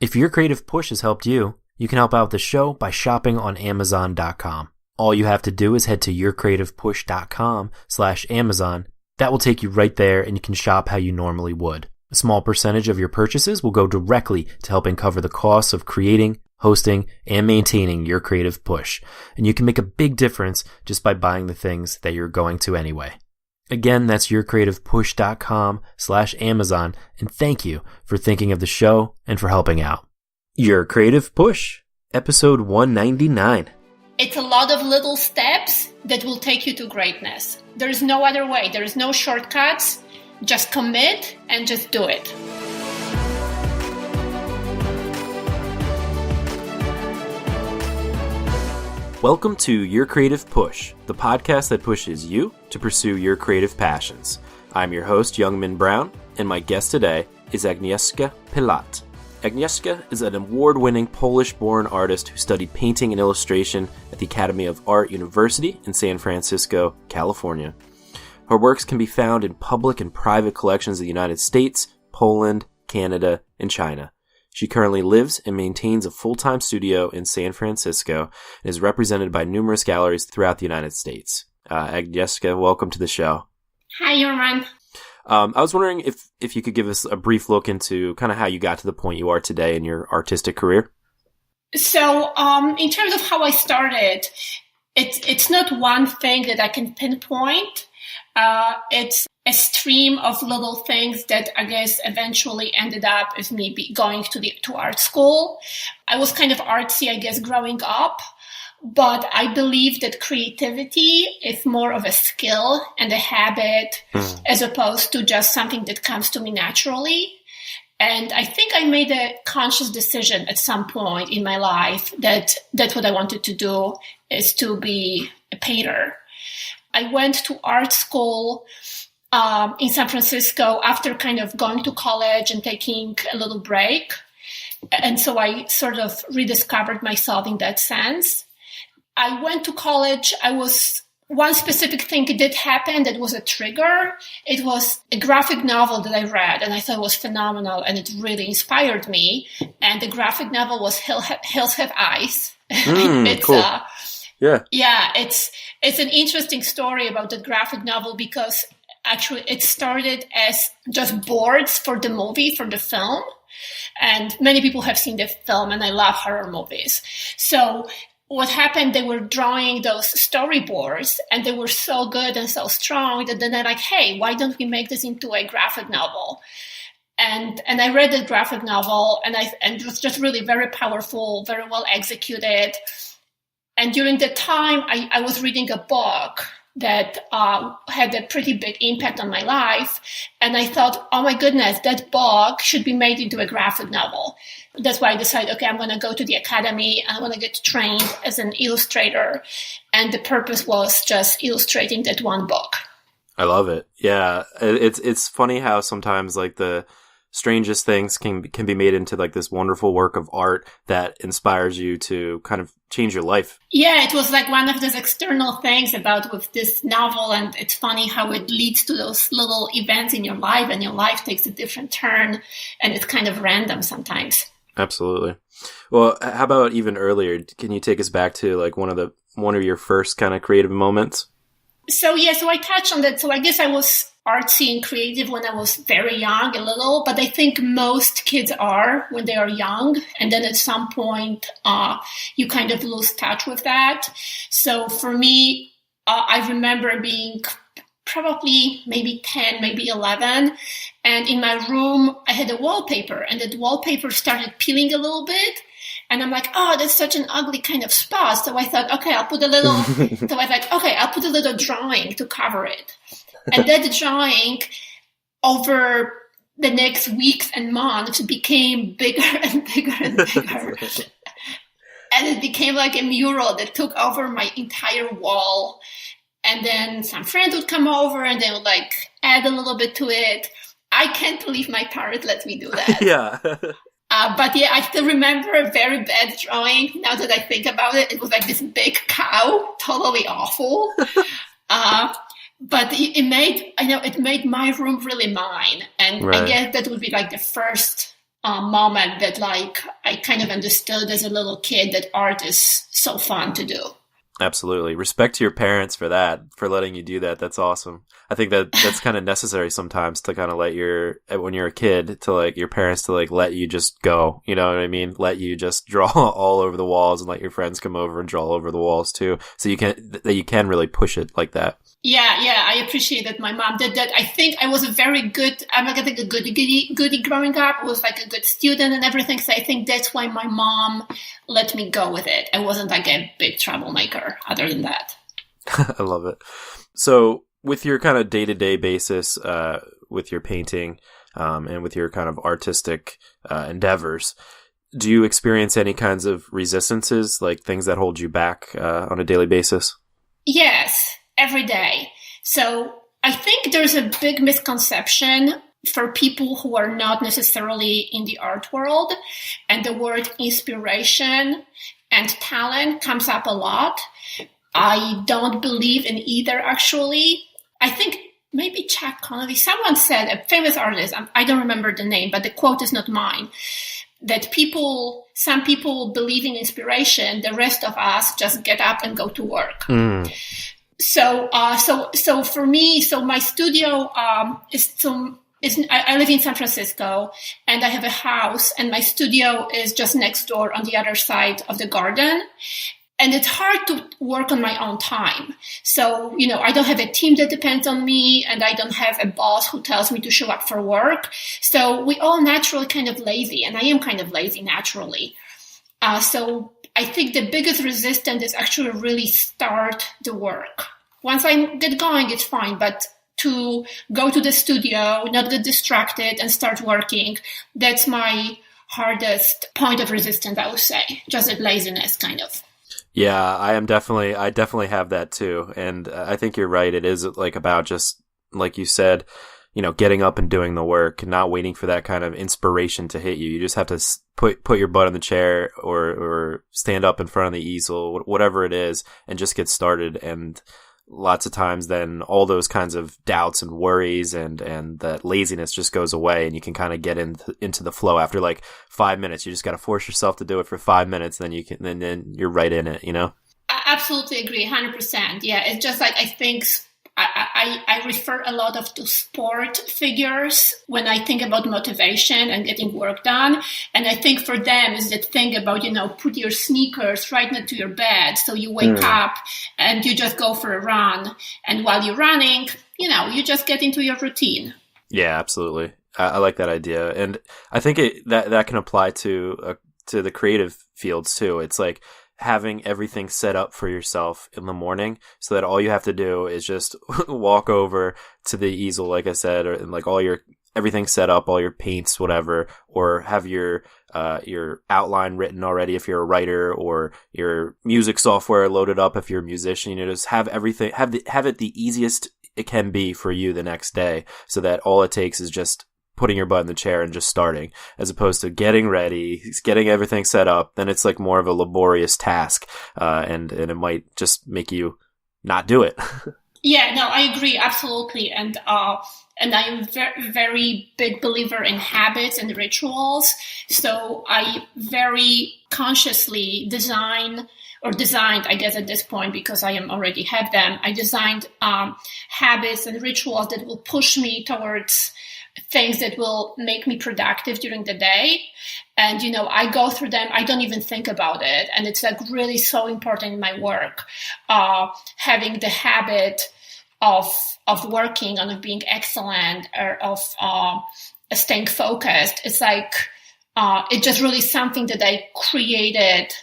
If your creative push has helped you, you can help out the show by shopping on Amazon.com. All you have to do is head to yourcreativepush.com/Amazon. That will take you right there and you can shop how you normally would. A small percentage of your purchases will go directly to helping cover the costs of creating, hosting, and maintaining your creative push. And you can make a big difference just by buying the things that you're going to anyway. Again, that's yourcreativepush.com/Amazon, and thank you for thinking of the show and for helping out. Your Creative Push, episode 199. It's a lot of little steps that will take you to greatness. There is no other way. There is no shortcuts. Just commit and just do it. Welcome to Your Creative Push, the podcast that pushes you to pursue your creative passions. I'm your host, Youngmin Brown, and my guest today is Agnieszka Pilat. Agnieszka is an award-winning Polish-born artist who studied painting and illustration at the Academy of Art University in San Francisco, California. Her works can be found in public and private collections in the United States, Poland, Canada, and China. She currently lives and maintains a full-time studio in San Francisco and is represented by numerous galleries throughout the United States. Agnieszka, welcome to the show. Hi, Youre. I was wondering if you could give us a brief look into kind of how you got to the point you are today in your artistic career. So, in terms of how I started, it's not one thing that I can pinpoint. It's a stream of little things that I guess eventually ended up as me going to art school. I was kind of artsy, I guess, growing up, but I believe that creativity is more of a skill and a habit as opposed to just something that comes to me naturally. And I think I made a conscious decision at some point in my life that that's what I wanted to do, is to be a painter. I went to art school in San Francisco after kind of going to college and taking a little break. And so I sort of rediscovered myself in that sense. I went to college. One specific thing did happen that was a trigger. It was a graphic novel that I read and I thought was phenomenal and it really inspired me. And the graphic novel was Hills Have Eyes. It's cool. Yeah, it's an interesting story about the graphic novel because actually it started as just boards for the movie, for the film. And many people have seen the film and I love horror movies. So what happened, they were drawing those storyboards and they were so good and so strong that then they're like, hey, why don't we make this into a graphic novel? And I read the graphic novel and it was just really very powerful, very well executed. And during the time, I was reading a book that had a pretty big impact on my life. And I thought, oh my goodness, that book should be made into a graphic novel. That's why I decided, okay, I'm going to go to the academy. I want to get trained as an illustrator. And the purpose was just illustrating that one book. I love it. Yeah. It's funny how sometimes like the strangest things can be made into like this wonderful work of art that inspires you to kind of change your life. Yeah, it was like one of those external things with this novel, and it's funny how it leads to those little events in your life, and your life takes a different turn, and it's kind of random sometimes. Absolutely. Well, how about even earlier? Can you take us back to like one of your first kind of creative moments? So I touched on that. So I guess I was artsy and creative when I was very young, a little, but I think most kids are when they are young. And then at some point, you kind of lose touch with that. So for me, I remember being probably maybe 10, maybe 11. And in my room, I had a wallpaper and the wallpaper started peeling a little bit. And I'm like, oh, that's such an ugly kind of spot. So I thought, okay, I'll put a little drawing to cover it. And that drawing over the next weeks and months became bigger and bigger and bigger. And it became like a mural that took over my entire wall. And then some friends would come over and they would like add a little bit to it. I can't believe my parents let me do that. Yeah. But yeah, I still remember a very bad drawing. Now that I think about it, it was like this big cow, totally awful. But it made my room really mine. And right. I guess that would be like the first moment that like I kind of understood as a little kid that art is so fun to do. Absolutely. Respect to your parents for that, for letting you do that. That's awesome. I think that that's kind of necessary sometimes to kind of let when you're a kid, to like your parents to like let you just go. You know what I mean? Let you just draw all over the walls and let your friends come over and draw all over the walls too. So you can really push it like that. Yeah, I appreciate that my mom did that. I think I was I'm not a goody growing up. I was like a good student and everything. So I think that's why my mom let me go with it. I wasn't like a big troublemaker other than that. I love it. So with your kind of day-to-day basis, with your painting, and with your kind of artistic, endeavors, do you experience any kinds of resistances, like things that hold you back, on a daily basis? Yes. Every day. So I think there's a big misconception for people who are not necessarily in the art world, and the word inspiration and talent comes up a lot. I don't believe in either, actually. I think maybe Chuck Connolly, someone said, a famous artist, I don't remember the name, but the quote is not mine, that some people believe in inspiration, the rest of us just get up and go to work. So for me, my studio, I live in San Francisco, and I have a house, and my studio is just next door on the other side of the garden. And it's hard to work on my own time. So, I don't have a team that depends on me, and I don't have a boss who tells me to show up for work. So we all naturally kind of lazy, and I am kind of lazy naturally. So I think the biggest resistance is actually really start the work. Once I get going, it's fine, but to go to the studio, not get distracted and start working, that's my hardest point of resistance, I would say. Just that laziness, kind of. Yeah, I definitely have that too. And I think you're right. It is like about just, like you said, getting up and doing the work and not waiting for that kind of inspiration to hit you. You just have to put your butt in the chair or stand up in front of the easel, whatever it is, and just get started. And lots of times then all those kinds of doubts and worries and that laziness just goes away, and you can kind of get into the flow after like 5 minutes. You just got to force yourself to do it for 5 minutes, then then you're right in it, I absolutely agree, 100%. Yeah, it's just like I think I refer a lot to sport figures when I think about motivation and getting work done. And I think for them is that thing about, put your sneakers right next to your bed. So you wake up and you just go for a run. And while you're running, you just get into your routine. Yeah, absolutely. I like that idea. And I think that can apply to the creative fields too. It's like having everything set up for yourself in the morning so that all you have to do is just walk over to the easel, like I said, and like everything set up, all your paints, whatever, or have your outline written already if you're a writer, or your music software loaded up if you're a musician. Just have everything, have it the easiest it can be for you the next day, so that all it takes is just putting your butt in the chair and just starting, as opposed to getting ready, getting everything set up. Then it's like more of a laborious task, and it might just make you not do it. Yeah, no, I agree, absolutely. And I am very, very big believer in habits and rituals. So I very consciously designed, I guess at this point, because I already have them, I designed habits and rituals that will push me towards things that will make me productive during the day. And, I go through them. I don't even think about it. And it's like really so important in my work, having the habit of working and of being excellent, or of staying focused. It's like, it's just really something that I created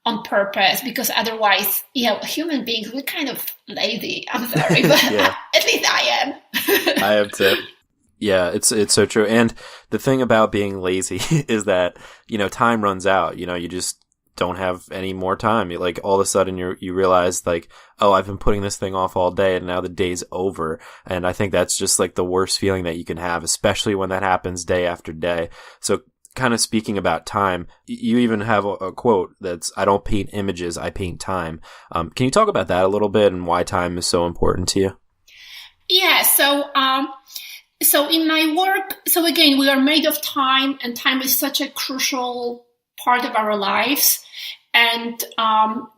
on purpose, because otherwise, human beings, we're kind of lazy. I'm sorry, but at least I am. I am too. Yeah, it's so true. And the thing about being lazy is that, time runs out. You just don't have any more time. Like all of a sudden you realize like, oh, I've been putting this thing off all day and now the day's over. And I think that's just like the worst feeling that you can have, especially when that happens day after day. So kind of speaking about time, you even have a quote that's, I don't paint images, I paint time. Can you talk about that a little bit and why time is so important to you? Yeah. So, So in my work, so again, we are made of time, and time is such a crucial part of our lives. And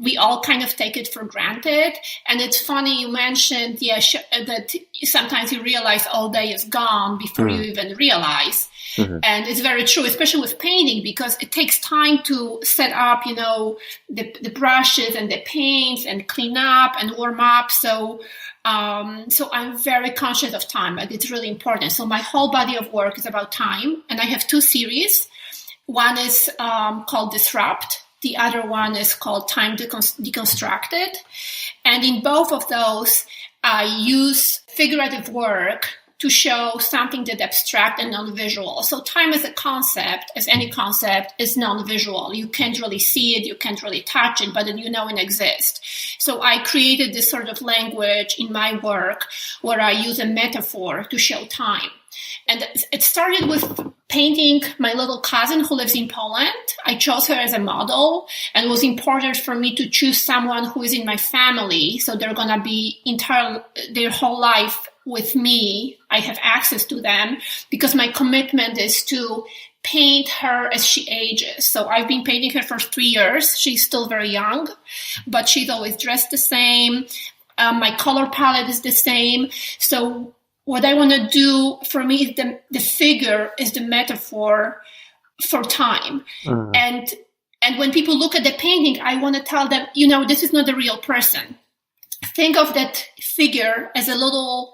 we all kind of take it for granted. And it's funny you mentioned, that sometimes you realize all day is gone before you even realize. Mm-hmm. And it's very true, especially with painting, because it takes time to set up, the brushes and the paints and clean up and warm up. So I'm very conscious of time, and it's really important. So my whole body of work is about time, and I have 2 series. One is called Disrupt. The other one is called Time Deconstructed. And in both of those, I use figurative work to show something that's abstract and non-visual. So time as a concept, as any concept, is non-visual. You can't really see it, you can't really touch it, but you know it exists. So I created this sort of language in my work where I use a metaphor to show time. And it started with painting my little cousin who lives in Poland. I chose her as a model, and it was important for me to choose someone who is in my family. So they're going to be their whole life with me. I have access to them because my commitment is to paint her as she ages. So I've been painting her for 3 years. She's still very young, but she's always dressed the same. My color palette is the same. So what I want to do for me is the figure is the metaphor for time. Uh-huh. And when people look at the painting, I want to tell them, this is not a real person. Think of that figure as a little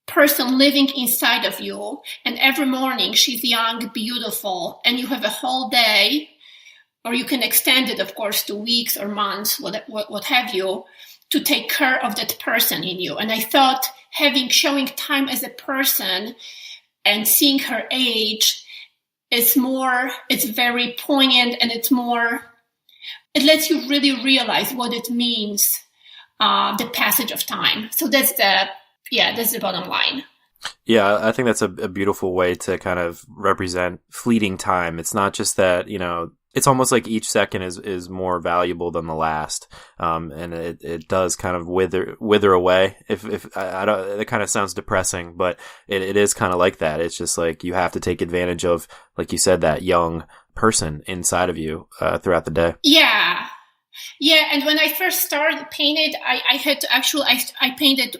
person living inside of you. And every morning she's young, beautiful, and you have a whole day, or you can extend it, of course, to weeks or months, what have you, to take care of that person in you. And I thought showing time as a person and seeing her age it's very poignant, and it lets you really realize what it means, the passage of time. So that's the bottom line. Yeah, I think that's a beautiful way to kind of represent fleeting time. It's not just that, it's almost like each second is more valuable than the last. And it does kind of wither away. If I don't, it kind of sounds depressing, but it is kind of like that. It's just like you have to take advantage of, like you said, that young person inside of you, throughout the day. Yeah. Yeah. And when I first started painting, I painted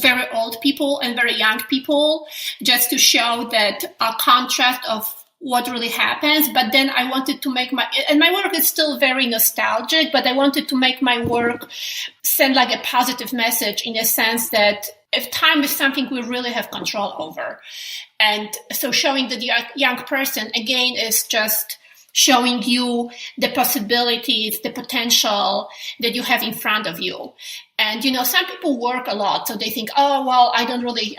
very old people and very young people, just to show that contrast of what really happens. But then I wanted to make my work is still very nostalgic, but I wanted to make my work send like a positive message, in a sense that if time is something we really have control over. And so showing the young person, again, is just showing you the possibilities, the potential that you have in front of you. And, some people work a lot, so they think, oh, well, I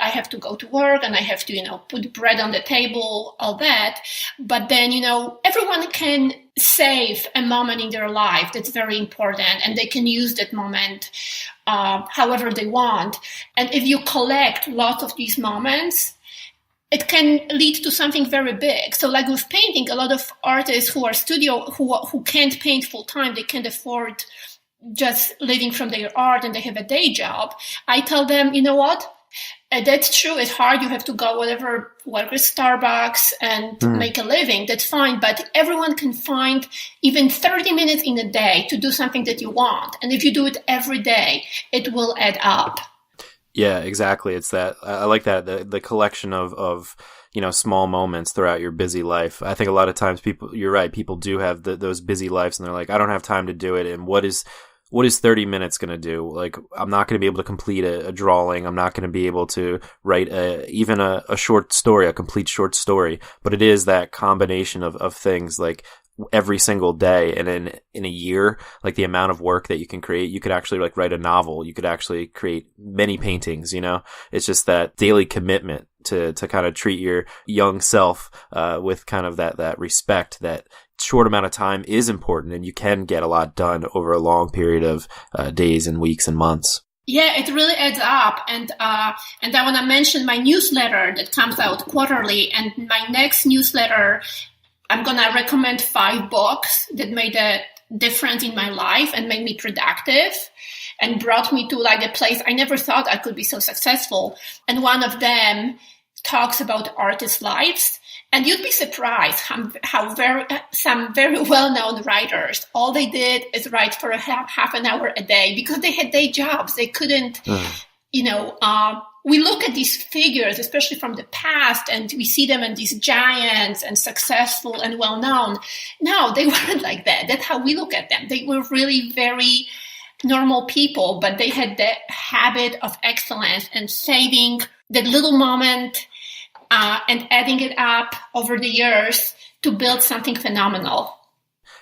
have to go to work and I have to, put bread on the table, all that. But then, everyone can save a moment in their life that's very important, and they can use that moment however they want. And if you collect lots of these moments, it can lead to something very big. So like with painting, a lot of artists who are who can't paint full time, they can't afford just living from their art and they have a day job. I tell them, you know what? That's true. It's hard. You have to go work at Starbucks and make a living. That's fine. But everyone can find even 30 minutes in a day to do something that you want. And if you do it every day, it will add up. Yeah, exactly. It's that, I like that, the collection of small moments throughout your busy life. I think a lot of times you're right, people do have those busy lives and they're like, I don't have time to do it. And what is 30 minutes going to do? Like, I'm not going to be able to complete a drawing. I'm not going to be able to write even a short story, a complete short story. But it is that combination of things, like every single day, and in a year, like the amount of work that you can create. You could actually like write a novel. You could actually create many paintings, It's just that daily commitment to kind of treat your young self with kind of that respect, that short amount of time is important, and you can get a lot done over a long period of days and weeks and months. Yeah, it really adds up. And I want to mention my newsletter that comes out quarterly. And my next newsletter, I'm going to recommend 5 books that made a difference in my life and made me productive and brought me to like a place I never thought I could be so successful. And one of them talks about artists' lives. And you'd be surprised how some very well-known writers, all they did is write for half an hour a day because they had day jobs. They couldn't, we look at these figures, especially from the past, and we see them as these giants and successful and well-known. No, they weren't like that. That's how we look at them. They were really very normal people, but they had the habit of excellence and saving that little moment and adding it up over the years to build something phenomenal.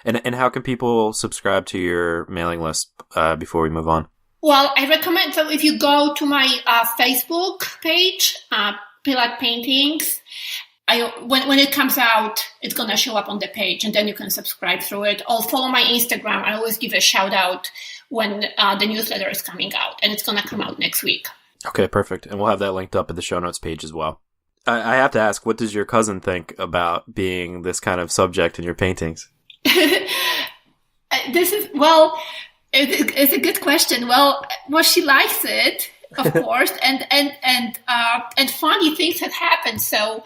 And how can people subscribe to your mailing list before we move on? Well, I recommend, so if you go to my Facebook page, Pilat Paintings, when it comes out, it's going to show up on the page, and then you can subscribe through it. Or follow my Instagram. I always give a shout out when the newsletter is coming out, and it's going to come out next week. Okay, perfect. And we'll have that linked up at the show notes page as well. I have to ask, what does your cousin think about being this kind of subject in your paintings? It's a good question. Well, she likes it, of course, and funny things have happened. So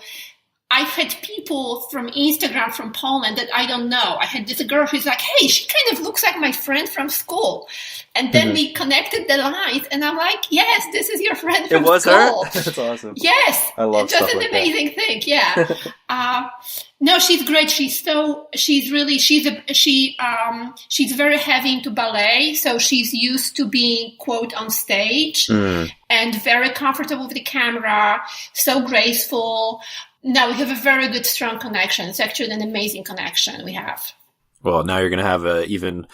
I've had people from Instagram from Poland that I don't know. I had this girl who's like, hey, she kind of looks like my friend from school. And then we connected the lines, and I'm like, yes, this is your friend from school. It was her? That's awesome. Yes. I love stuff like that. Just an amazing thing, yeah. No, she's great. She's very heavy into ballet, so she's used to being, quote, on stage and very comfortable with the camera, so graceful. No, we have a very good, strong connection. It's actually an amazing connection we have. Well, now you're going to have a even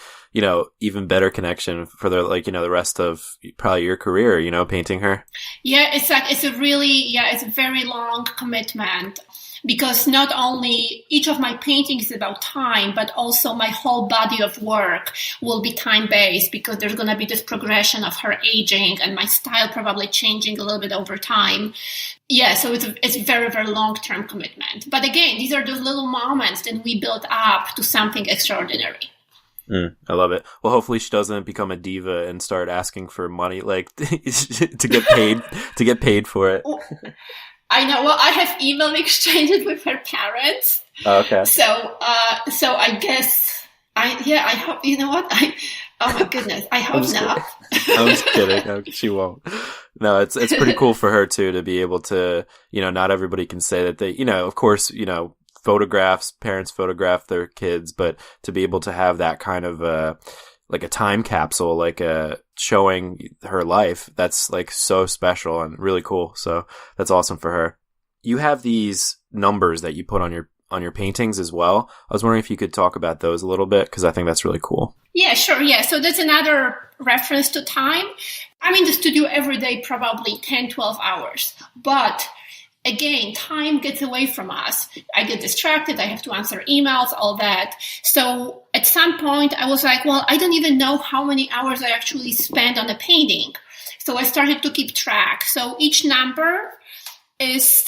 better connection for the rest of probably your career, painting her. Yeah, it's a very long commitment. Because not only each of my paintings is about time, but also my whole body of work will be time-based because there's going to be this progression of her aging and my style probably changing a little bit over time. Yeah, so it's a very, very long-term commitment. But again, these are those little moments that we build up to something extraordinary. I love it. Well, hopefully she doesn't become a diva and start asking for money, to get paid for it. I know. Well, I have email exchanges with her parents. Oh, okay. So I guess I hope, you know what? Oh my goodness. I hope not. I'm just kidding. No, she won't. No, it's pretty cool for her too, to be able to, not everybody can say that they, of course, parents photograph their kids, but to be able to have that kind of, like a time capsule, showing her life, that's so special and really cool. So that's awesome for her. You have these numbers that you put on your paintings as well. I was wondering if you could talk about those a little bit, because I think that's really cool. Yeah, sure. Yeah. So that's another reference to time. I'm in the studio every day, probably 10, 12 hours, but again, time gets away from us. I get distracted. I have to answer emails, all that. So at some point I was like, well, I don't even know how many hours I actually spend on a painting. So I started to keep track. So each number is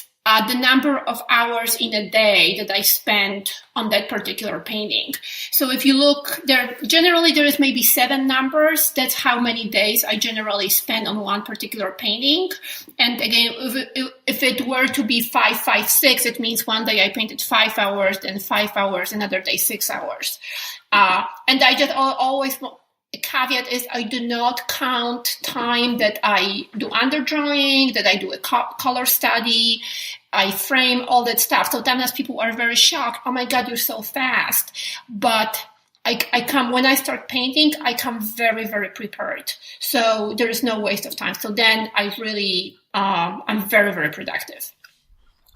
the number of hours in a day that I spend on that particular painting. So if you look there, generally there is maybe 7 numbers. That's how many days I generally spend on one particular painting. And again, if it were to be 5, 5, 6, it means one day I painted 5 hours, then 5 hours, another day 6 hours. And I just always, a caveat is I do not count time that I do underdrawing, that I do a color study, I frame, all that stuff. So sometimes people are very shocked. Oh my God, you're so fast. But when I start painting, I come very, very prepared. So there is no waste of time. So then I really, I'm very, very productive.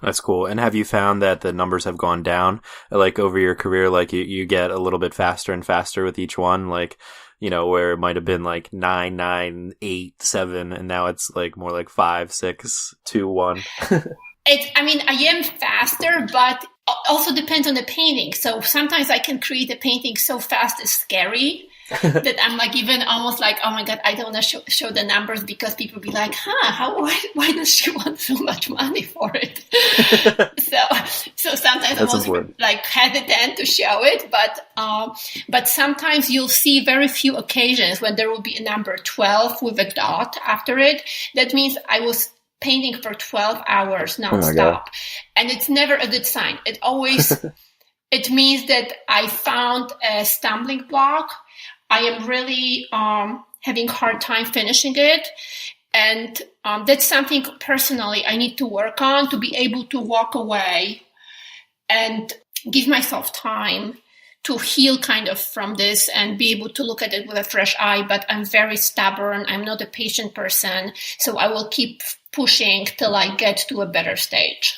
That's cool. And have you found that the numbers have gone down, over your career, you get a little bit faster and faster with each one, where it might have been 9, 9, 8, 7, and now it's more 5, 6, 2, 1. I am faster, but also depends on the painting. So sometimes I can create a painting so fast it's scary that I'm even almost oh my God, I don't want to show the numbers because people be like, why does she want so much money for it? so sometimes I'm almost hesitant to show it, but sometimes you'll see very few occasions when there will be a number 12 with a dot after it. That means I was painting for 12 hours Oh my God. nonstop. And it's never a good sign. It always, it means that I found a stumbling block. I am really having a hard time finishing it. And that's something personally I need to work on, to be able to walk away and give myself time to heal kind of from this and be able to look at it with a fresh eye. But I'm very stubborn. I'm not a patient person. So I will keep pushing till I get to a better stage.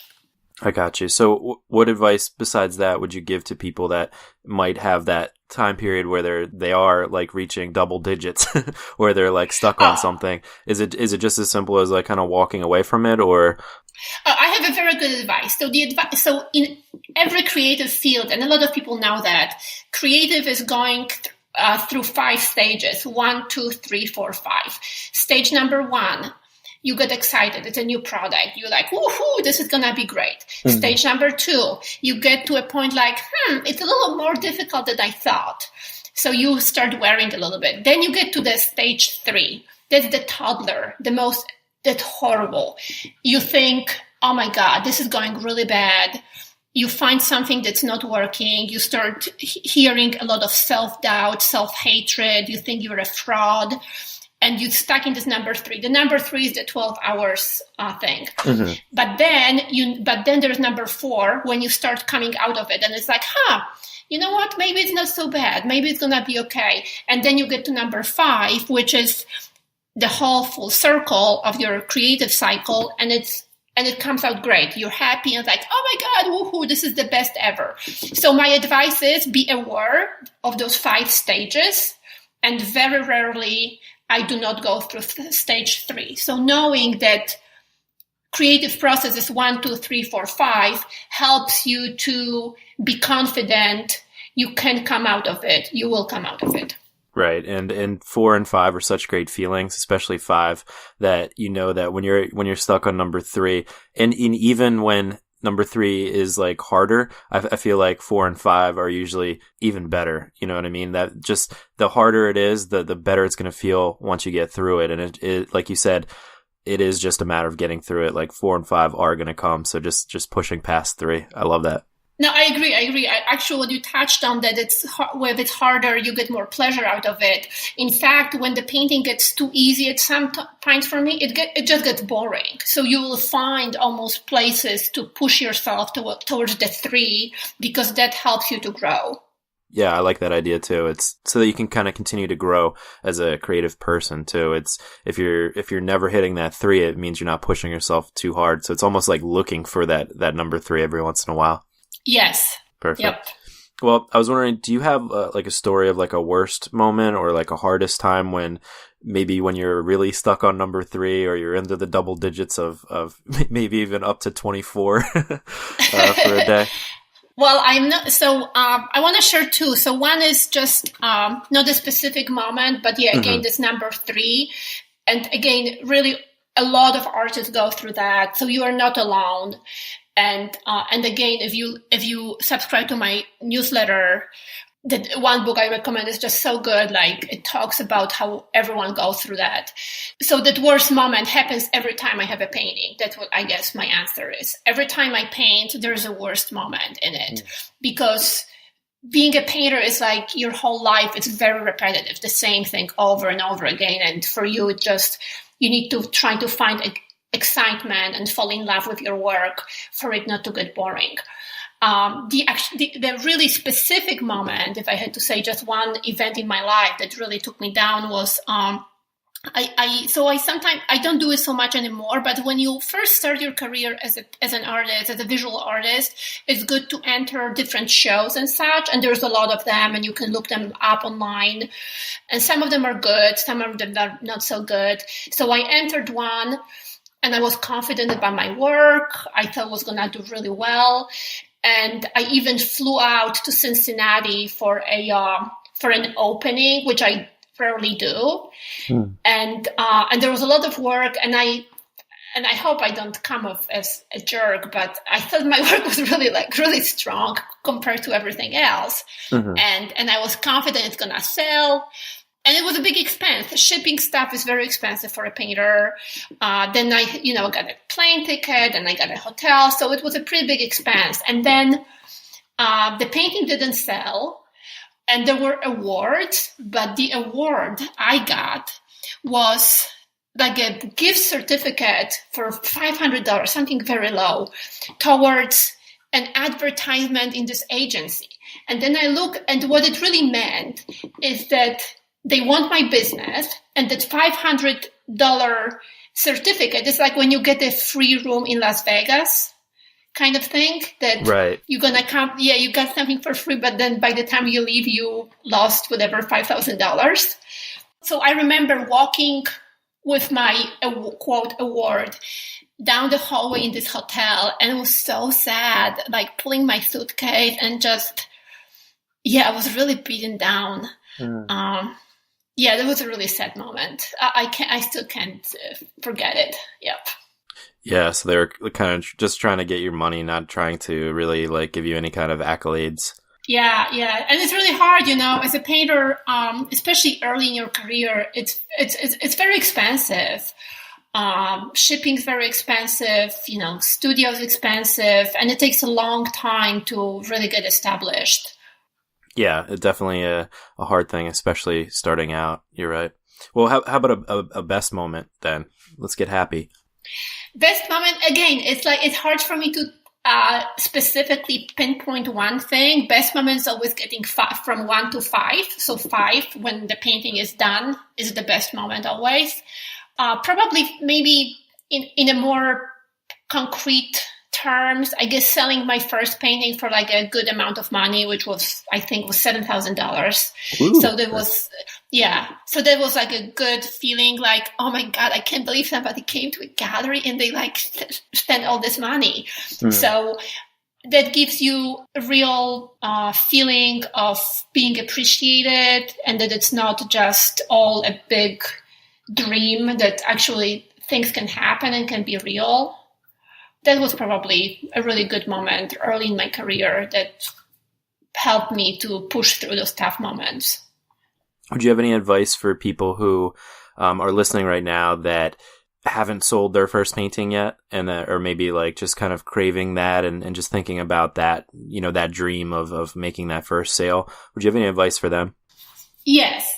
I got you. So what advice besides that would you give to people that might have that time period where they are like reaching double digits, where they're like stuck on something? Is it just as simple as like kind of walking away from it, or? I have a very good advice. So in every creative field, and a lot of people know that, creative is going through 5 stages: 1, 2, 3, 4, 5. Stage number 1. You get excited. It's a new product. You're like, woohoo, this is going to be great. Mm-hmm. Stage number 2, you get to a point like, it's a little more difficult than I thought. So you start wearing a little bit. Then you get to the stage 3. That's the toddler, that's horrible. You think, oh my God, this is going really bad. You find something that's not working. You start hearing a lot of self-doubt, self-hatred. You think you're a fraud. And you're stuck in this number 3. The number 3 is the 12 hours thing. Mm-hmm. But then there's number 4, when you start coming out of it, and it's like, you know what? Maybe it's not so bad. Maybe it's gonna be okay. And then you get to number 5, which is the whole full circle of your creative cycle, and it comes out great. You're happy and like, oh my God, woohoo, this is the best ever. So my advice is be aware of those 5 stages, and very rarely I do not go through stage 3. So knowing that creative process is 1, 2, 3, 4, 5 helps you to be confident you can come out of it. You will come out of it. Right. And 4 and 5 are such great feelings, especially 5, that you know that when you're stuck on number 3, and even when number 3 is like harder, I feel like 4 and 5 are usually even better. You know what I mean? That just the harder it is, the better it's going to feel once you get through it. And it, like you said, it is just a matter of getting through it. Like 4 and 5 are going to come. So just pushing past 3. I love that. No, I agree. Actually, what you touched on, that when it's harder, you get more pleasure out of it. In fact, when the painting gets too easy at some points for me, it just gets boring. So you will find almost places to push yourself towards the 3, because that helps you to grow. Yeah, I like that idea too. It's so that you can kind of continue to grow as a creative person too. It's if you're never hitting that 3, it means you're not pushing yourself too hard. So it's almost like looking for that number 3 every once in a while. Yes. Perfect. Yep. Well, I was wondering, do you have like a story of like a worst moment or like a hardest time when you're really stuck on number 3, or you're into the double digits of maybe even up to 24 for a day? Well, I'm not. So I want to share 2. So one is just not a specific moment, but yeah, again, this number 3, and again, really a lot of artists go through that. So you are not alone. And again, if you subscribe to my newsletter, the one book I recommend is just so good. Like, it talks about how everyone goes through that. So that worst moment happens every time I have a painting. That's what I guess my answer is. Every time I paint, there's a worst moment in it, because being a painter is like your whole life. It's very repetitive, the same thing over and over again. And for you, you need to try to find excitement and fall in love with your work for it not to get boring. The really specific moment, if I had to say just one event in my life that really took me down, was I sometimes, I don't do it so much anymore, but when you first start your career as an artist, as a visual artist, it's good to enter different shows and such, and there's a lot of them, and you can look them up online, and some of them are good, some of them are not so good. So I entered one, and I was confident about my work. I thought I was going to do really well. And I even flew out to Cincinnati for an opening, which I rarely do. And there was a lot of work, and I hope I don't come off as a jerk, but I thought my work was really strong compared to everything else. And I was confident it's going to sell. And it was a big expense. Shipping stuff is very expensive for a painter. Then I, got a plane ticket and I got a hotel. So it was a pretty big expense. And then the painting didn't sell. And there were awards. But the award I got was like a gift certificate for $500, something very low, towards an advertisement in this agency. And then I look, and what it really meant is that they want my business, and that $500 certificate is like when you get a free room in Las Vegas kind of thing, that right. You're going to come, you got something for free, but then by the time you leave, you lost whatever, $5,000. So I remember walking with my quote award down the hallway in this hotel, and it was so sad, like pulling my suitcase and just, I was really beaten down. That was a really sad moment. I still can't forget it. Yep. Yeah, so they were kind of just trying to get your money, not trying to really like give you any kind of accolades. Yeah. And it's really hard, as a painter, especially early in your career, it's very expensive. Shipping's very expensive, studio's expensive, and it takes a long time to really get established. Yeah, it's definitely a hard thing, especially starting out. You're right. Well, how about a best moment then? Let's get happy. Best moment, again, it's hard for me to specifically pinpoint one thing. Best moment is always getting from 1 to 5. So 5, when the painting is done, is the best moment always. Probably maybe in a more concrete terms, I guess selling my first painting for like a good amount of money, which was, I think, was $7,000. So that was, so that was like a good feeling, like, oh my God, I can't believe somebody came to a gallery and they like spent all this money. So that gives you a real feeling of being appreciated, and that it's not just all a big dream, that actually things can happen and can be real. That was probably a really good moment early in my career that helped me to push through those tough moments. Would you have any advice for people who are listening right now that haven't sold their first painting yet, and or maybe like just kind of craving that and just thinking about that, that dream of making that first sale? Would you have any advice for them? Yes.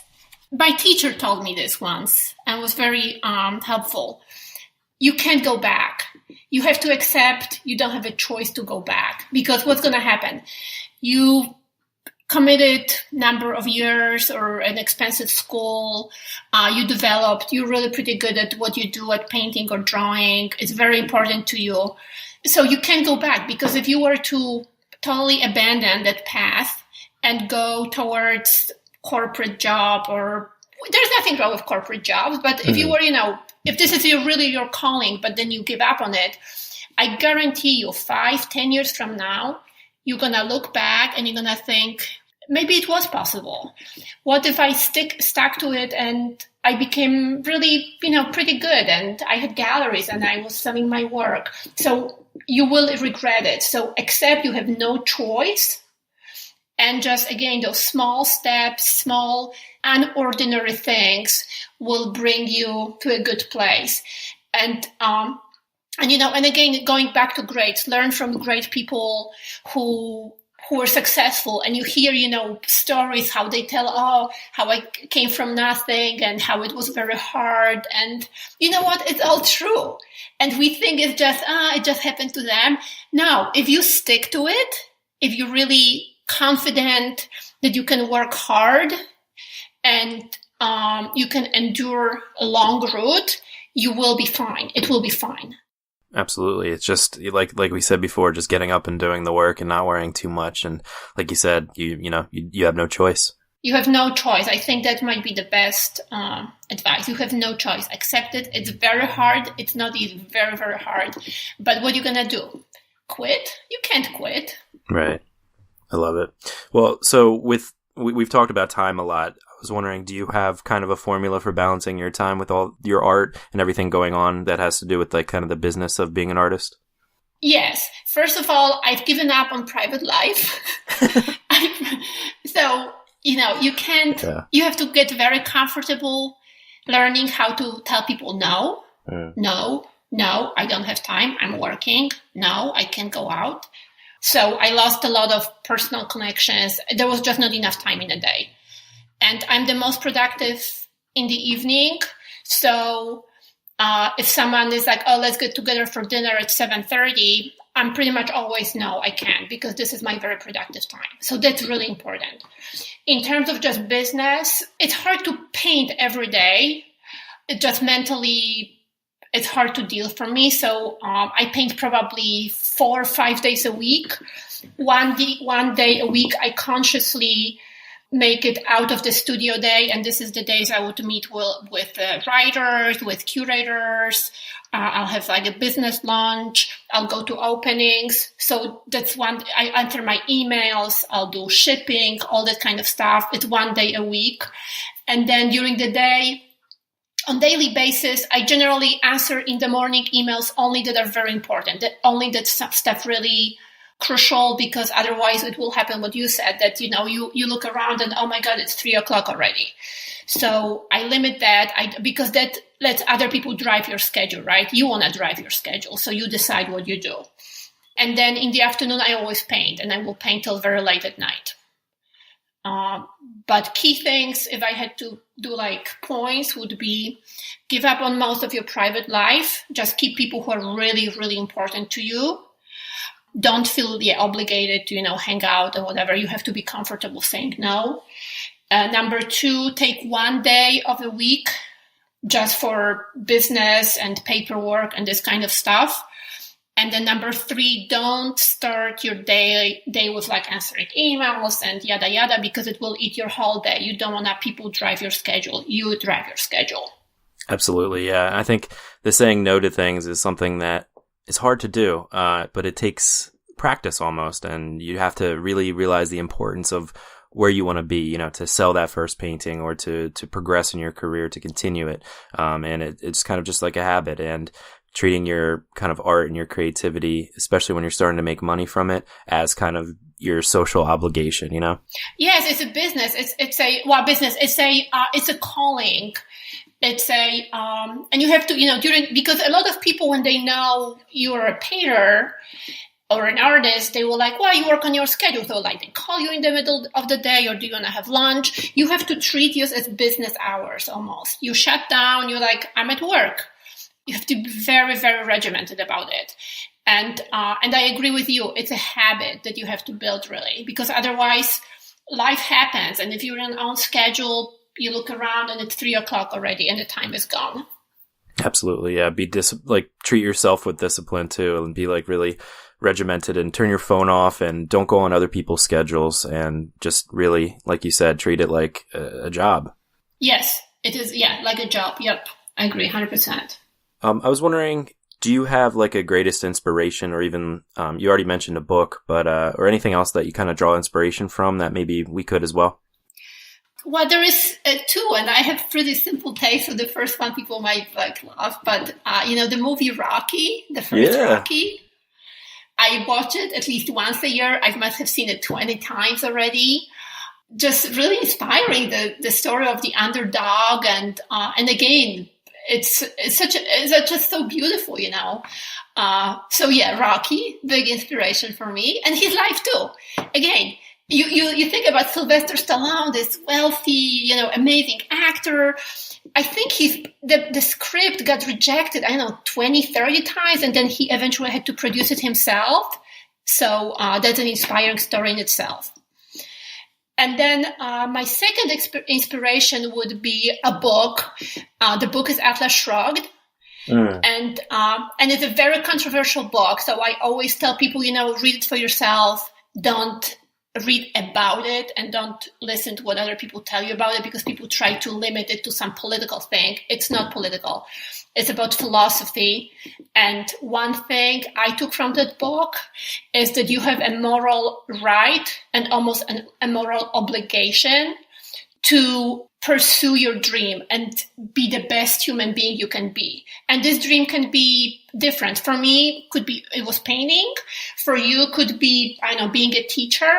My teacher told me this once and was very helpful. You can't go back. You have to accept you don't have a choice to go back, because what's going to happen? You committed number of years or an expensive school. You developed. You're really pretty good at what you do at painting or drawing. It's very important to you. So you can't go back, because if you were to totally abandon that path and go towards corporate job, or there's nothing wrong with corporate jobs, but if you were, if this is really your calling, but then you give up on it, I guarantee you 5-10 years from now, you're going to look back and you're going to think, maybe it was possible. What if I stuck to it and I became really, pretty good, and I had galleries and I was selling my work? So you will regret it. So accept you have no choice. And just, again, those small steps, small, unordinary things will bring you to a good place. And again, going back to greats, learn from great people who are successful. And you hear, stories, how they tell, how I came from nothing and how it was very hard. And you know what? It's all true. And we think it's just, it just happened to them. No, if you stick to it, if you're really confident that you can work hard and you can endure a long route, you will be fine. It will be fine. Absolutely. It's just like we said before, just getting up and doing the work and not worrying too much. And like you said, you have no choice. You have no choice. I think that might be the best advice. You have no choice. Accept it. It's very hard. It's not easy. Very, very hard. But what are you going to do? Quit? You can't quit. Right. I love it. Well, so we've talked about time a lot. I was wondering, do you have kind of a formula for balancing your time with all your art and everything going on that has to do with like kind of the business of being an artist? Yes. First of all, I've given up on private life. So you can't, you have to get very comfortable learning how to tell people no, no, I don't have time. I'm working. No, I can't go out. So I lost a lot of personal connections. There was just not enough time in the day. And I'm the most productive in the evening. So if someone is like, oh, let's get together for dinner at 7:30, I'm pretty much always, no, I can't, because this is my very productive time. So that's really important. In terms of just business, it's hard to paint every day. It just mentally, it's hard to deal for me. So I paint probably 4 or 5 days a week. One day a week, I consciously make it out of the studio day. And this is the days I would meet with writers, with curators. I'll have like a business lunch. I'll go to openings. So that's I enter my emails. I'll do shipping, all that kind of stuff. It's 1 day a week. And then during the day, on daily basis, I generally answer in the morning emails only that are very important, only that stuff really crucial, because otherwise it will happen what you said, that, you look around and, oh my God, it's 3:00 already. So I limit that because that lets other people drive your schedule, right? You want to drive your schedule. So you decide what you do. And then in the afternoon, I always paint, and I will paint till very late at night. But key things, if I had to do like points, would be give up on most of your private life. Just keep people who are really, really important to you. Don't feel obligated to, hang out or whatever. You have to be comfortable saying no. Number 2, take 1 day of the week just for business and paperwork and this kind of stuff. And then number 3, don't start your day with like answering emails and yada, yada, because it will eat your whole day. You don't want to people drive your schedule. You drive your schedule. Absolutely. Yeah. I think the saying no to things is something that is hard to do, but it takes practice almost. And you have to really realize the importance of where you want to be, to sell that first painting or to progress in your career, to continue it. And it's kind of just like a habit, and treating your kind of art and your creativity, especially when you're starting to make money from it, as kind of your social obligation, Yes, it's a business. It's a business. It's a calling. It's and you have to, because a lot of people, when they know you're a painter or an artist, they will like, well, you work on your schedule. So like they call you in the middle of the day, or do you want to have lunch? You have to treat yours as business hours almost. You shut down. You're like, I'm at work. You have to be very, very regimented about it. And I agree with you. It's a habit that you have to build, really, because otherwise life happens. And if you're on schedule, you look around and it's 3:00 already and the time is gone. Absolutely. Yeah. Treat yourself with discipline too, and be like really regimented, and turn your phone off and don't go on other people's schedules, and just really, like you said, treat it like a job. Yes, it is. Yeah. Like a job. Yep. I agree 100%. I was wondering, do you have like a greatest inspiration, or even, you already mentioned a book, but, or anything else that you kind of draw inspiration from that maybe we could as well? Well, there is 2, and I have pretty simple taste. So the first one people might laugh, but, the movie Rocky, the first Rocky, I watch it at least once a year. I must have seen it 20 times already. Just really inspiring, the story of the underdog. And again, it's just so beautiful, So yeah, Rocky, big inspiration for me, and his life too. Again, you think about Sylvester Stallone, this wealthy, amazing actor. I think the script got rejected, 20, 30 times, and then he eventually had to produce it himself. So that's an inspiring story in itself. And then my second inspiration would be a book. The book is Atlas Shrugged. And it's a very controversial book. So I always tell people, read it for yourself. Don't read about it, and don't listen to what other people tell you about it, because people try to limit it to some political thing. It's not political. It's about philosophy. And one thing I took from that book is that you have a moral right and almost a moral obligation to pursue your dream and be the best human being you can be. And this dream can be different. For me, it was painting. For you, could be, being a teacher.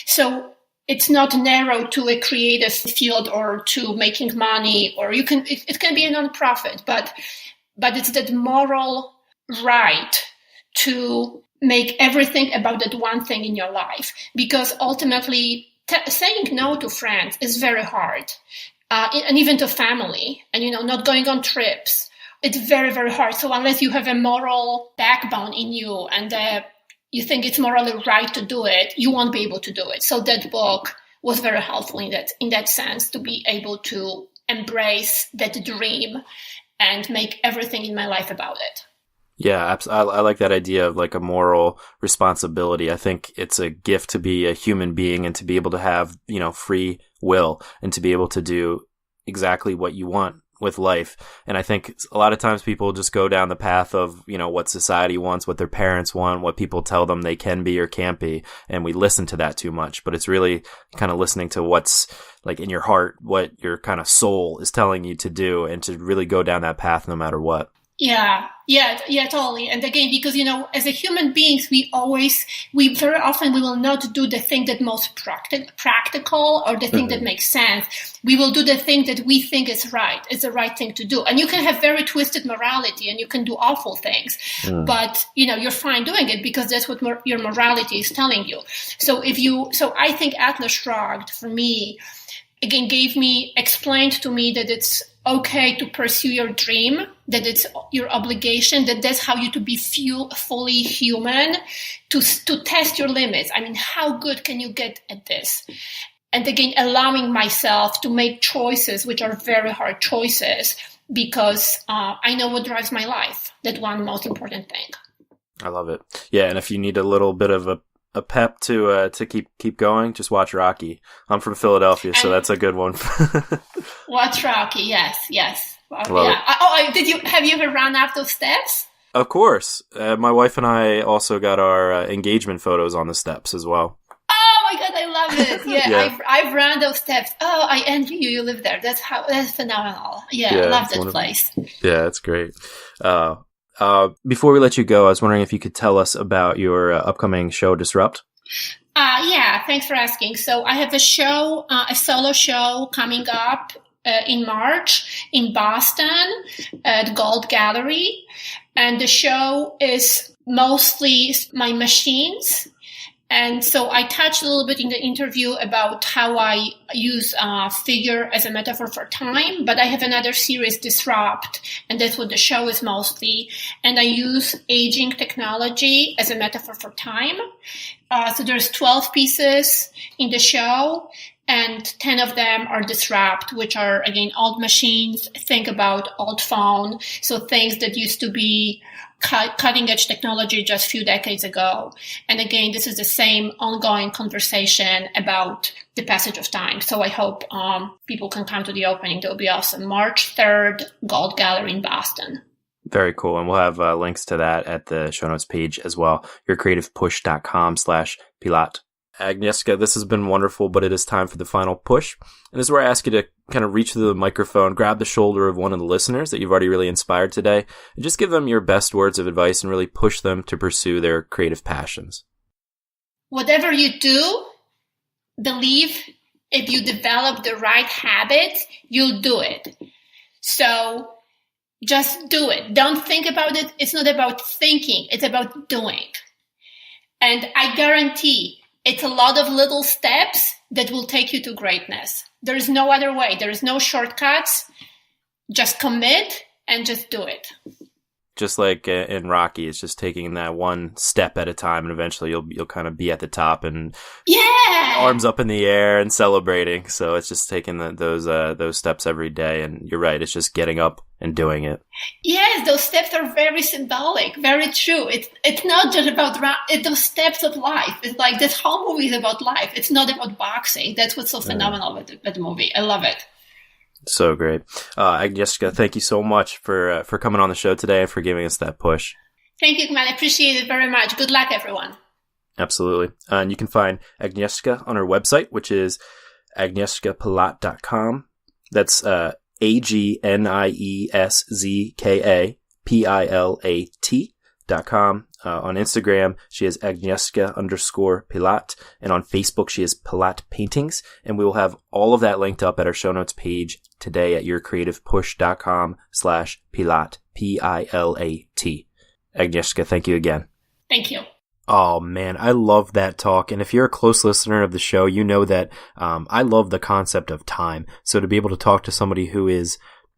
So it's not narrow to a creative field or to making money, or it can be a nonprofit, but it's that moral right to make everything about that one thing in your life. Because ultimately, saying no to friends is very hard, and even to family, and, not going on trips. It's very, very hard. So unless you have a moral backbone in you and you think it's morally right to do it, you won't be able to do it. So that book was very helpful in that sense, to be able to embrace that dream and make everything in my life about it. Yeah, I like that idea of like a moral responsibility. I think it's a gift to be a human being and to be able to have, free will and to be able to do exactly what you want with life. And I think a lot of times people just go down the path of, what society wants, what their parents want, what people tell them they can be or can't be. And we listen to that too much, but it's really kind of listening to what's like in your heart, what your kind of soul is telling you to do, and to really go down that path no matter what. Yeah, totally. And again, because, as a human beings, we very often will not do the thing that most practical or the thing that makes sense. We will do the thing that we think is right. It's the right thing to do. And you can have very twisted morality and you can do awful things, but, you're fine doing it because that's what your morality is telling you. So I think Atlas Shrugged for me, again, explained to me that it's okay to pursue your dream, that it's your obligation, that's how you to be fully human, to test your limits. I mean, how good can you get at this? And again, allowing myself to make choices, which are very hard choices, because I know what drives my life. That one most important thing. I love it. Yeah, and if you need a little bit of a pep to keep going, just watch Rocky. I'm from Philadelphia, so that's a good one. Watch Rocky, yes. Have you ever run up those steps? Of course. My wife and I also got our engagement photos on the steps as well. Oh my God, I love it. Yeah, Yeah. I've run those steps. Oh, I envy you. You live there. That's phenomenal. Yeah, I love that place. Yeah, it's great. Before we let you go, I was wondering if you could tell us about your upcoming show, Disrupt. Yeah, thanks for asking. So I have a solo show coming up in March in Boston at Gold Gallery. And the show is mostly my machines. And so I touched a little bit in the interview about how I use figure as a metaphor for time, but I have another series, Disrupt, and that's what the show is mostly. And I use aging technology as a metaphor for time. So there's 12 pieces in the show, and 10 of them are Disrupt, which are, again, old machines. Think about old phone, so things that used to be cutting edge technology just a few decades ago. And again, this is the same ongoing conversation about the passage of time. So I hope people can come to the opening. That will be awesome. March 3rd, Gold Gallery in Boston. Very cool. And we'll have links to that at the show notes page as well. yourcreativepush.com/Pilat. Agnieszka, this has been wonderful, but it is time for the final push. And this is where I ask you to kind of reach through the microphone, grab the shoulder of one of the listeners that you've already really inspired today, and just give them your best words of advice and really push them to pursue their creative passions. Whatever you do, believe if you develop the right habits, you'll do it. So just do it. Don't think about it. It's not about thinking. It's about doing. And I guarantee it's a lot of little steps that will take you to greatness. There is no other way. There is no shortcuts. Just commit and just do it. Just like in Rocky, it's just taking that one step at a time, and eventually you'll kind of be at the top and arms up in the air and celebrating. So it's just taking those steps every day. And you're right, it's just getting up and doing it. Yes, those steps are very symbolic, very true. It's not just about those steps of life. It's like this whole movie is about life. It's not about boxing. That's what's so phenomenal with the movie. I love it. So great. Agnieszka, thank you so much for coming on the show today and for giving us that push. Thank you, man. I appreciate it very much. Good luck, everyone. Absolutely. And you can find Agnieszka on her website, which is agnieszkapilat.com. That's AGNIESZKAPILAT.com. On Instagram, she is Agnieszka_Pilat. And on Facebook, she is Pilat Paintings. And we will have all of that linked up at our show notes page today at yourcreativepush.com/Pilat, Pilat. Agnieszka, thank you again. Thank you. Oh man, I love that talk. And if you're a close listener of the show, you know that I love the concept of time. So to be able to talk to somebody who is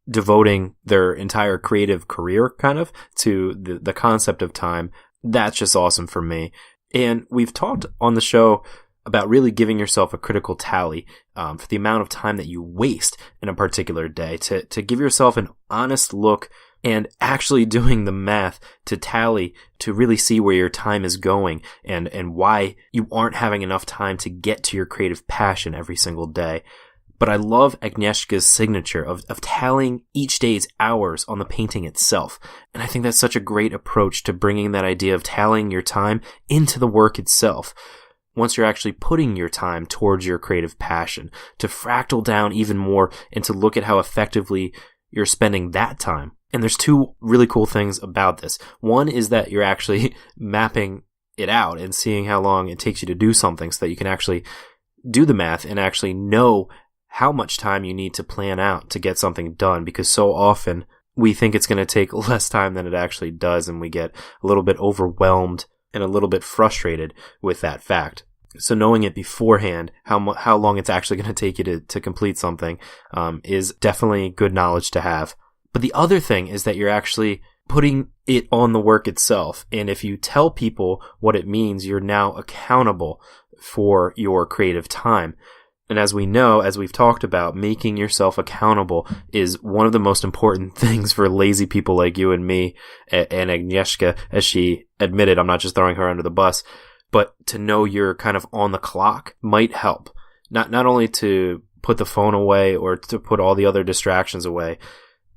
devoting their entire creative career kind of to the concept of time, that's just awesome for me. And we've talked on the show about really giving yourself a critical tally for the amount of time that you waste in a particular day, to give yourself an honest look and actually doing the math to tally to really see where your time is going and why you aren't having enough time to get to your creative passion every single day. But I love Agnieszka's signature of tallying each day's hours on the painting itself. And I think that's such a great approach to bringing that idea of tallying your time into the work itself. Once you're actually putting your time towards your creative passion, to fractal down even more and to look at how effectively you're spending that time. And there's two really cool things about this. One is that you're actually mapping it out and seeing how long it takes you to do something so that you can actually do the math and actually know how much time you need to plan out to get something done, because so often we think it's going to take less time than it actually does, and we get a little bit overwhelmed and a little bit frustrated with that fact. So knowing it beforehand, how long it's actually going to take you to complete something is definitely good knowledge to have. But the other thing is that you're actually putting it on the work itself. And if you tell people what it means, you're now accountable for your creative time. And as we know, as we've talked about, making yourself accountable is one of the most important things for lazy people like you and me. And Agnieszka, as she admitted, I'm not just throwing her under the bus, but to know you're kind of on the clock might help. Not only to put the phone away or to put all the other distractions away,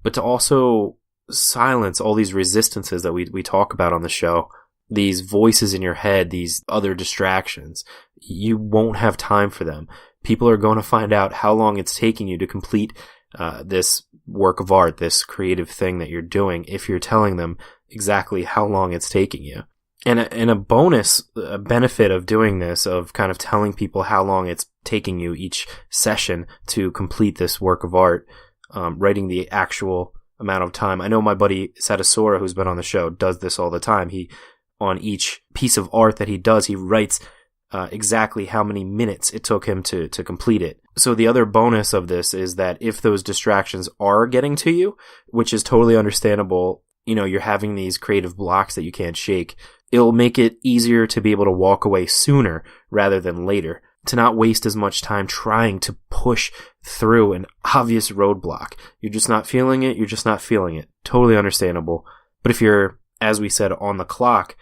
but to also silence all these resistances that we talk about on the show. These voices in your head, these other distractions. You won't have time for them. People are going to find out how long it's taking you to complete this work of art, this creative thing that you're doing, if you're telling them exactly how long it's taking you. And a bonus benefit of doing this, of kind of telling people how long it's taking you each session to complete this work of art, writing the actual amount of time. I know my buddy Sadasora, who's been on the show, does this all the time. On each piece of art that he does, he writes exactly how many minutes it took him to complete it. So the other bonus of this is that if those distractions are getting to you, which is totally understandable, you're having these creative blocks that you can't shake, it'll make it easier to be able to walk away sooner rather than later, to not waste as much time trying to push through an obvious roadblock. You're just not feeling it. Totally understandable. But if you're, as we said, on the clock,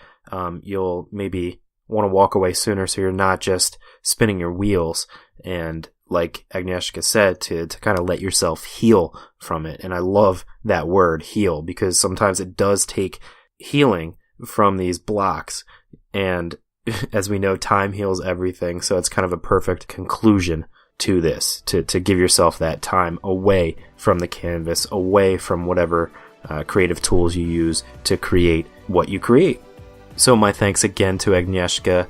you'll maybe want to walk away sooner, so you're not just spinning your wheels. And like Agnieszka said, to kind of let yourself heal from it. And I love that word, heal, because sometimes it does take healing from these blocks. And as we know, time heals everything. So it's kind of a perfect conclusion to this, to give yourself that time away from the canvas, away from whatever creative tools you use to create what you create. So my thanks again to Agnieszka.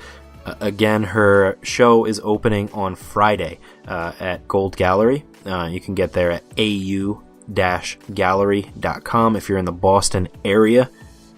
Again, her show is opening on Friday at Gold Gallery. You can get there at au-gallery.com. If you're in the Boston area,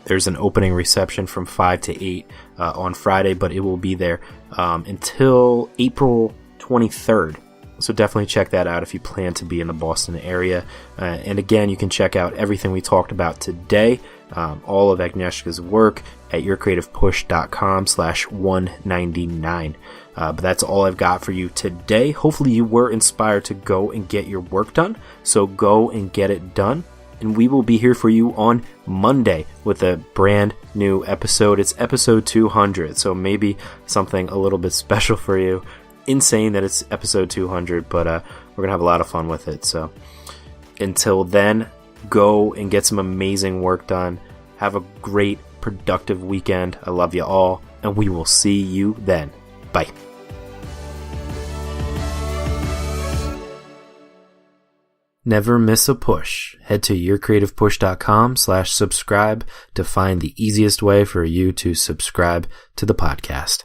there's an opening reception from 5 to 8 on Friday, but it will be there until April 23rd. So definitely check that out if you plan to be in the Boston area. And again, you can check out everything we talked about today, all of Agnieszka's work at yourcreativepush.com/199. But that's all I've got for you today. Hopefully you were inspired to go and get your work done. So go and get it done. And we will be here for you on Monday with a brand new episode. It's episode 200, so maybe something a little bit special for you. Insane that it's episode 200, but we're going to have a lot of fun with it. So until then, go and get some amazing work done. Have a great, productive weekend. I love you all, and we will see you then. Bye. Never miss a push. Head to yourcreativepush.com/subscribe to find the easiest way for you to subscribe to the podcast.